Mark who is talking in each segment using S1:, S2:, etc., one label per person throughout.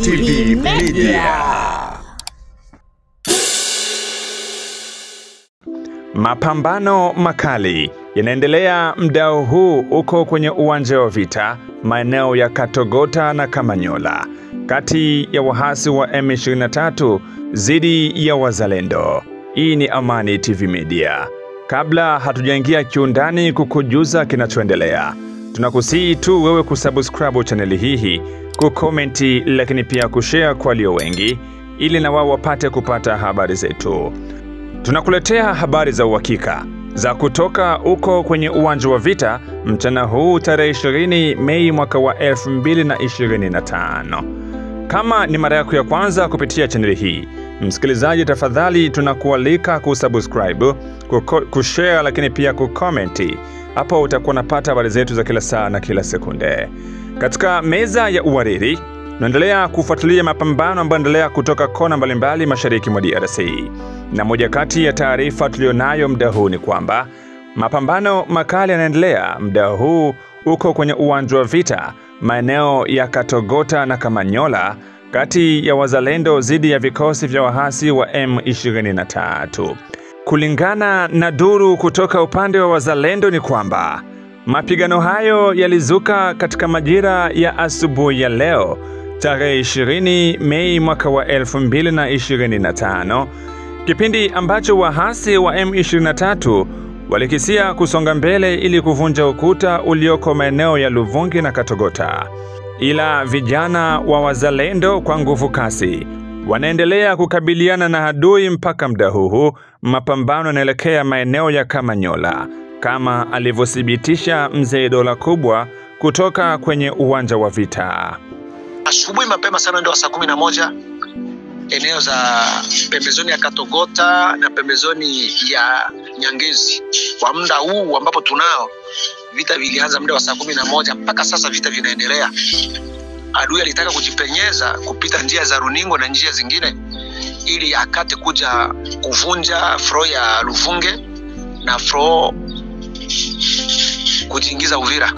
S1: TV Media. Mapambano makali yanaendelea mdao huu uko kwenye uwanja wa vita maeneo ya Katogota na Kamanyola kati ya wahasi wa M23 dhidi ya wazalendo. Hii ni Amani TV Media. Kabla hatujaingia kiundani kukujuza kinachoendelea, tunakusihi tu wewe kusubscribe channel hii, kukomenti lakini pia kushare kwa walio wengi ili na wao wapate kupata habari zetu. Tunakuletea habari za uhakika za kutoka uko kwenye uwanja wa vita mchana huu tarehe 20 Mei mwaka wa 2025. Kama ni mara yako ya kwanza kupitia channel hii, msikilizaji, tafadhali tunakualika kusubscribe, kushare lakini pia kukomenti. Hapo utakuwa unapata habari zetu za kila saa na kila sekunde. Katika meza ya uwariri, tunaendelea kufuatilia mapambano ambayo yanaendelea kutoka kona mbalimbali mashariki mwa DRC. Na moja kati ya taarifa tulionayo muda huu ni kwamba mapambano makali yanaendelea muda huu uko kwenye uwanja wa vita maeneo ya Katogota na Kamanyola kati ya wazalendo dhidi ya vikosi vya wahasi wa M23. Kulingana na duru kutoka upande wa wazalendo ni kwamba mapigano hayo yalizuka katika majira ya asubuhi ya leo tarehe 20 Mei mwaka wa 2025, kipindi ambacho wahasi wa M23 walikisia kusonga mbele ili kuvunja ukuta ulioko maeneo ya Luvungi na Katogota. Ila vijana wa wazalendo kwa nguvu kasi wanaendelea kukabiliana na adui mpaka muda huu mapambano yanaelekea maeneo ya Kamanyola, kama alivyothibitisha mzee Dola Kubwa kutoka kwenye uwanja wa vita.
S2: Asubuhi mapema sana ndio saa 11 eneo za pembezoni ya Katogota na pembezoni ya Nyangezi. Kwa muda huu ambapo tunao vita vilianza muda wa saa 11 mpaka sasa vita vinaendelea. Adui alitaka kujipenyeza kupita njia za Runingo na njia zingine ili akate kuja kuvunja fro ya Luvunge na fro kujiingiza Uvira.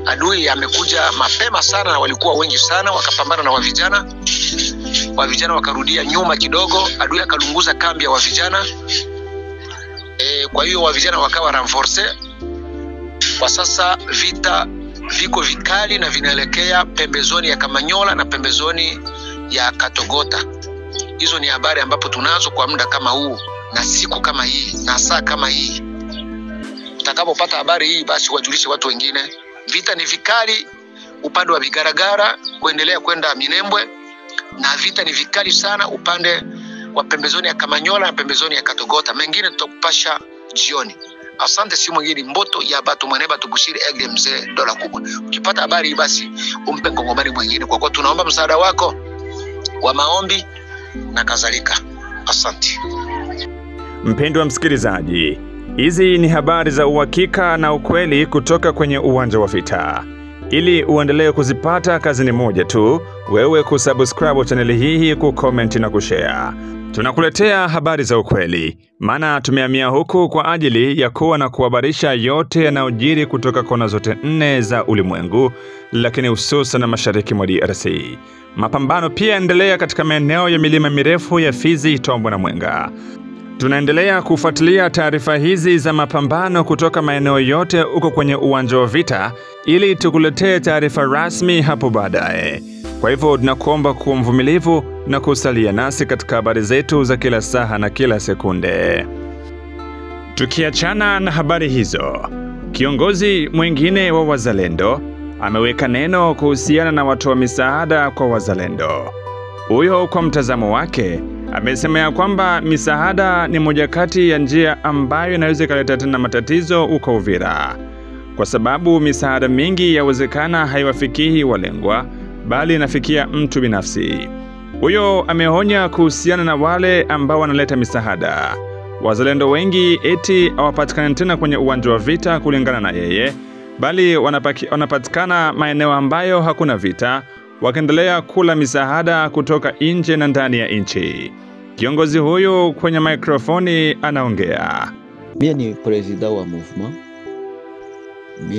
S2: Adui amekuja mapema sana na walikuwa wengi sana, wakapambana na wavijana. Wavijana wakarudia nyuma kidogo, adui akalunguza kambi ya wavijana. Kwa hiyo wavijana wakawa renforce. Kwa sasa vita viko vikali na vinaelekea pembezoni ya Kamanyola na pembezoni ya Katogota. Hizo ni habari ambapo tunazo kwa muda kama huu na siku kama hii na saa kama hii. Utakapopata habari hii basi wajulishe watu wengine. Vita ni vikali upande wa Bigaragara kuendelea kwenda Minembwe, na vita ni vikali sana upande wa pembezoni ya Kamanyola na pembezoni ya Katogota. Mengine tutakupasha jioni. Asante, si mwingine Mboto ya Batu Mwaneba Tubushiri Egle mzee Dola Kubwa. Ukipata habari basi umpe ngongomani mwingine, kwa kuwa tunaomba msaada wako wa maombi na kadhalika. Asante.
S1: Mpendwa msikilizaji, hizi ni habari za uhakika na ukweli kutoka kwenye uwanja wa vita. Ili uendelee kuzipata, kazi ni moja tu, wewe kusubscribe channel hii, kucomment na kushare. Tunakuletea habari za ukweli, maana tumehamia huku kwa ajili ya kuwa na kuhabarisha yote yanayojiri kutoka kona zote 4 za ulimwengu, lakini hususan na mashariki mwa DRC. Mapambano pia endelea katika maeneo ya milima mirefu ya Fizi, Tombo na Mwenga. Tunaendelea kufuatilia taarifa hizi za mapambano kutoka maeneo yote uko kwenye uwanja wa vita ili tukuletee taarifa rasmi hapo baadaye. Kwa hivyo tunakuomba kuwa mvumilivu na kusalia nasi katika habari zetu za kila saa na kila sekunde. Tukiachana na habari hizo, kiongozi mwingine wa wazalendo ameweka neno kuhusiana na watu wa misaada kwa wazalendo. Huyo kwa mtazamo wake amesema ya kwamba misaada ni moja kati ya njia ambayo inaweza kuleta tena matatizo uko Uvira, kwa sababu misaada mingi yawezekana haiwafikii walengwa bali inafikia mtu binafsi. Huyo ameonya kuhusiana na wale ambao wanaleta misaada. Wazalendo wengi eti hawapatikani tena kwenye uwanja wa vita kulingana na yeye, bali wanapatikana maeneo ambayo hakuna vita, wakiendelea kula misaada kutoka nje na ndani ya nchi. Kiongozi huyu kwenye mikrofoni anaongea.
S3: Mimi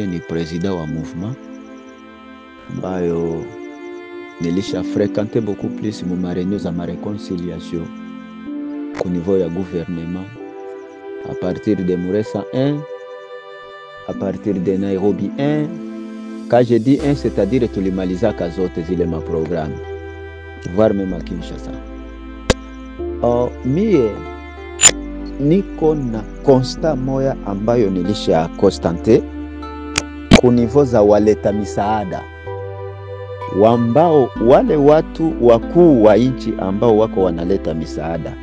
S3: ni president wa movement ambayo nilisha fréquenter beaucoup plus ma réunion za ma réconciliation au niveau ya gouvernement à partir de Muresa 1, à partir de Nairobi 1. Quand je dis 1, c'est-à-dire tulimalizaka zote zile ma programme, voire même à Kinshasa. Mie niko na constat moya ambayo nilisha constante kunivo za waleta misaada wambao wale watu wakuu wa nchi ambao wako wanaleta misaada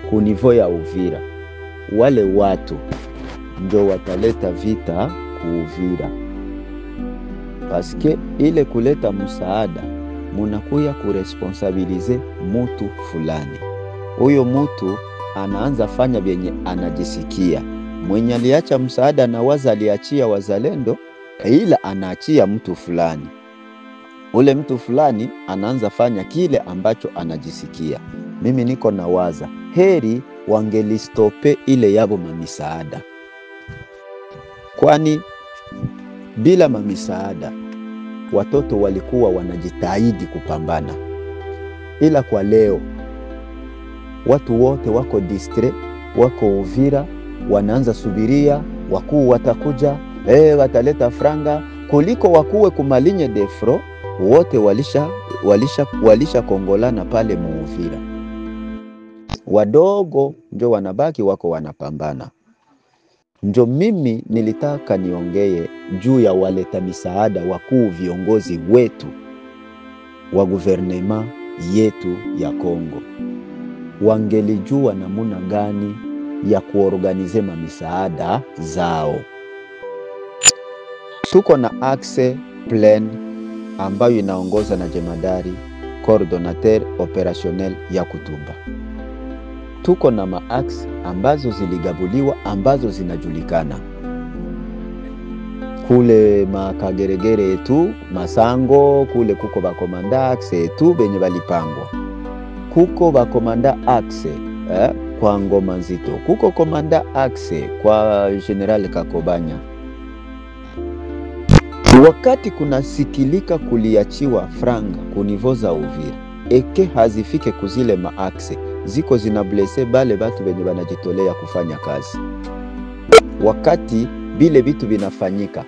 S3: kunivo ya Uvira, wale watu ndio wataleta vita kuuvira. Paske ile kuleta msaada munakuya kuresponsabilize mutu fulani. Huyo mutu anaanza fanya vyenye anajisikia. Mwenye aliacha msaada na waza aliachia wazalendo, ila anaachia mtu fulani. Ule mtu fulani anaanza fanya kile ambacho anajisikia. Mimi niko na waza heri wangelistope ile yabo mamisaada, kwani bila mamisaada watoto walikuwa wanajitahidi kupambana. Ila kwa leo watu wote wako distre, wako Uvira, wanaanza subiria wakuu watakuja, wataleta franga, kuliko wakuwe kumalinye defro. Wote walisha kongolana pale Uvira. Wadogo ndio wanabaki wako wanapambana. Ndio mimi nilitaka niongee juu ya waleta misaada wakuu, viongozi wetu wa guvernema yetu ya Kongo. Wangelijua namuna gani ya kuorganize misaada zao. Tuko na axe plan ambayo inaongoza na jemadari coordinateur opérationnel ya Kutumba. Tuko na maaxe ambazo ziligabuliwa, ambazo zinajulikana. Kule makageregere yetu, Masango, kule kuko bakomanda axe yetu benye balipangwa. Kuko bakomanda axe kwa Ngoma Nzito. Kuko komanda axe kwa General Kakobanya. Wakati kuna sikilika kuliachiwa franga kunivoza Uvira, eke hazifike kuzile maaxe, ziko zinablese bale batu benye banajitolea kufanya kazi. Wakati bile vitu vinafanyika,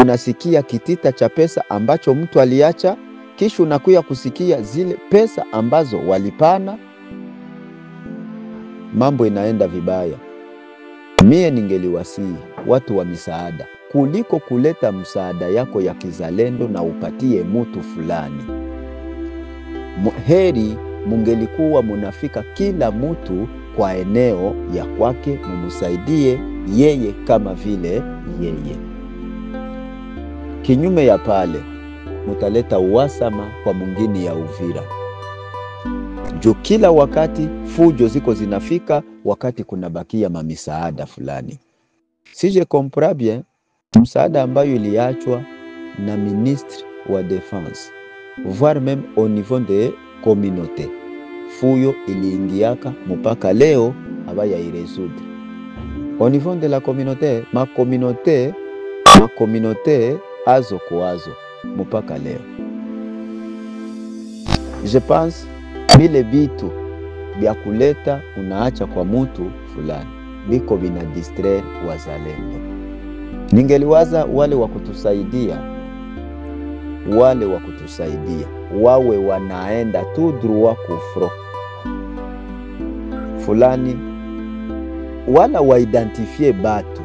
S3: unasikia kitita cha pesa ambacho mtu aliacha, kisha unakuya kusikia zile pesa ambazo walipana, mambo inaenda vibaya. Mie ningeliwasihi watu wa misaada, kuliko kuleta msaada yako ya kizalendo na upatie mtu fulani, heri mungelikuwa munafika kila mtu kwa eneo ya kwake, mumusaidie yeye kama vile yeye. Kinyume ya pale mutaleta uwasama kwa mwingine ya Uvira. Jo kila wakati fujo ziko zinafika wakati kuna bakia mamisaada fulani. Si je comprends bien, msaada ambayo iliachwa na ministre wa défense, voire même au niveau de communauté, fuyo iliingiaka mpaka leo abaya iresoudre. Au niveau de la communauté, ma communauté azo kuazo mpaka leo. Je pense bile bitu bia kuleta unaacha kwa mtu fulani biko bina distraire wazalendo. Ningeliwaza wale wa kutusaidia wawe wanaenda tu droit kufro fulani, wala waidentifie batu,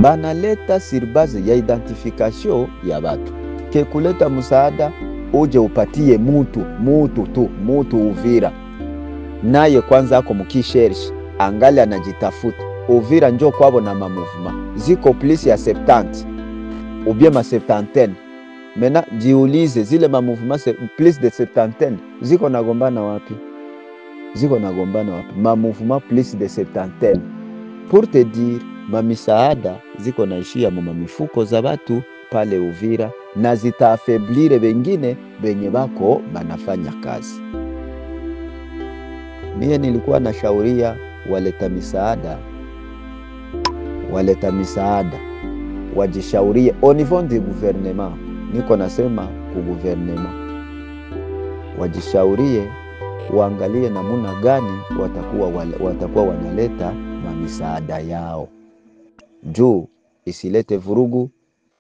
S3: banaleta sur base ya identification ya batu. Ke kuleta msaada uje upatie mutu Uvira, naye kwanza ako mukishershi angali anajitafuta. Uvira njo kwabo na mamouvement ziko plus ya 70 ou bien ma 70. Mena jiulize zile mamouvement plus de 70 ziko nagombana wapi? Mamouvement plus de 70. Pour te dire, mamisaada ziko naishia mifuko za batu pale Uvira, na zitaafeblire bengine benye bako banafanya kazi. Mie nilikuwa na shauria waleta misaada wajishaurie au niveau du gouvernement. Niko nasema ku gouvernement, wajishaurie, waangalie namuna gani watakuwa wanaleta mamisaada yao, juu isilete vurugu,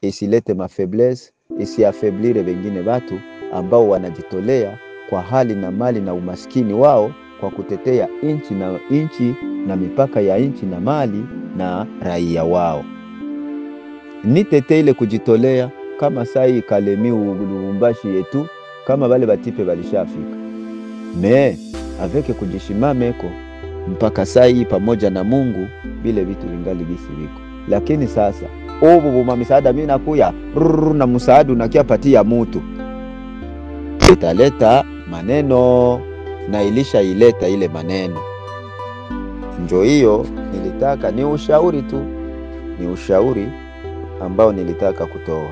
S3: isilete mafaiblesse, isiafeblire wengine watu ambao wanajitolea kwa hali na mali na umaskini wao kwa kutetea inchi na mipaka ya inchi na mali na raia wao. Nitete ile kujitolea kama sai Kalemi Lubumbashi yetu, kama wale batipe balishafika. Aveke kujishimameko mpaka sai pamoja na Mungu, bile vitu vingali bisi viko. Lakini sasa obu misaada mimi nakuya na msaada unakiapatia mtu, italeta maneno na ileta ile maneno. Njo hiyo nilitaka ni ushauri tu, ni ushauri ambao nilitaka kutoa.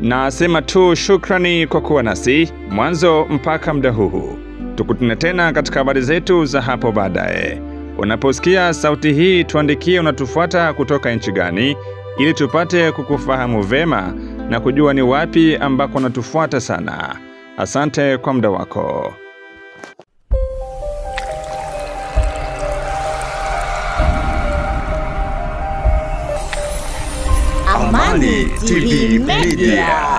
S1: Nasema tu shukrani kwa kuwa nasi mwanzo mpaka muda huu. Tukutane tena katika habari zetu za hapo baadaye. Unaposikia sauti hii, tuandikie unatufuata kutoka nchi gani, ili tupate kukufahamu vema na kujua ni wapi ambako unatufuata sana. Asante kwa muda wako.
S4: Amani TV Media.